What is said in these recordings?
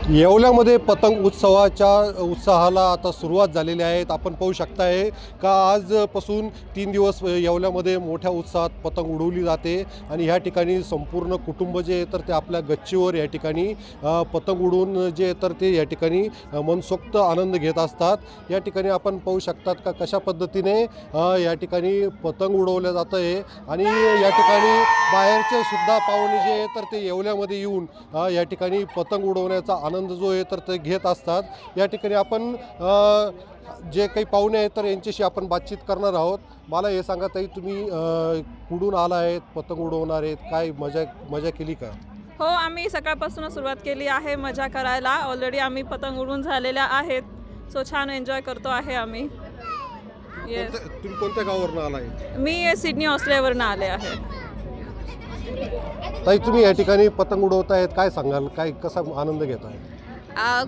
येवल्यामध्ये पतंग उत्साहाला आता सुरुवात झालेली आहे। आपण पाहू शकताय का आजपासून 3 दिवस येवल्यामध्ये मोठ्या उत्साहात पतंग उडवली जाते आणि ह्या ठिकाणी संपूर्ण कुटुंब जे तर ते आपल्या गच्चीवर या ठिकाणी पतंग उडवून जे तर ते या ठिकाणी मनसोक्त आनंद घेत असतात। या ठिकाणी आपण पाहू शकतात का कशा पद्धतीने या ठिकाणी पतंग उडवले जात आहे आणि या ठिकाणी बाहेरचे सुद्धा पाहुणे जे तर ते येवल्यामध्ये येऊन या ठिकाणी पतंग उडवण्याचा आनंद जो आहे तर ते घेत असतात। या ठिकाणी आपण जे काही पाहुणे आहेत तर यांच्याशी आपण बातचीत करणार आहोत। मला हे सांगा ताई, तुम्ही कुठून आला आहेत, पतंग उडवणार आहेत, काय मजा केली का? हो, आम्ही सकाळपासून सुरुवात केली आहे मजा करायला। ऑलरेडी आम्ही पतंग उडवून झालेल्या आहेत, सो छान एन्जॉय करतो आहे आम्ही। येस, तुम्ही कोणत्या गावावरून आला आहे? मी सिडनी ऑस्ट्रेलियावरून आले आहे। ताई, तुम्ही या ठिकाणी पतंग उडवतायत, काय सांगाल, काय कसा आनंद घेत आहे?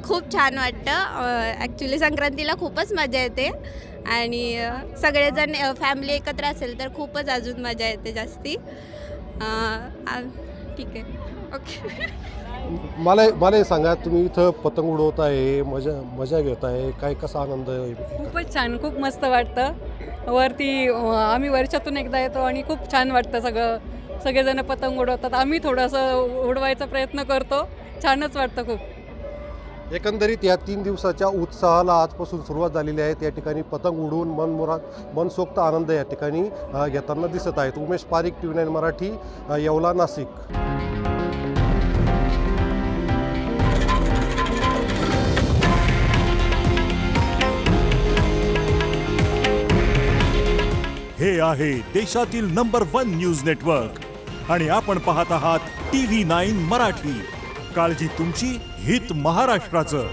खूप छान वाटतं। ॲक्च्युली संक्रांतीला खूपच मजा येते आणि सगळेजण फॅमिली एकत्र असेल तर खूपच अजून मजा येते जास्ती। ठीक आहे, ओके। मला हे सांगा, तुम्ही इथं पतंग उडवताय, मजा घेत आहे, काय कसा आनंद? खूपच छान, खूप मस्त वाटतं। वरती आम्ही वर्षातून एकदा येतो आणि खूप छान वाटतं। सगळेजण पतंग उडवतात, आम्ही थोडंसं उडवायचा प्रयत्न करतो, छानच वाटतं खूप। एकंदरीत या 3 दिवसाच्या उत्साहाला आजपासून सुरुवात झालेली आहे। या ठिकाणी पतंग उडवून मनसोक्त आनंद या ठिकाणी घेताना दिसत आहेत। उमेश पारिक, TV9 मराठी, येवला, नाशिक। हे आहे देशातील नंबर 1 न्यूज नेटवर्क आणि आपण पाहत आहात TV9 मराठी। काळजी तुमची, हित महाराष्ट्राचं।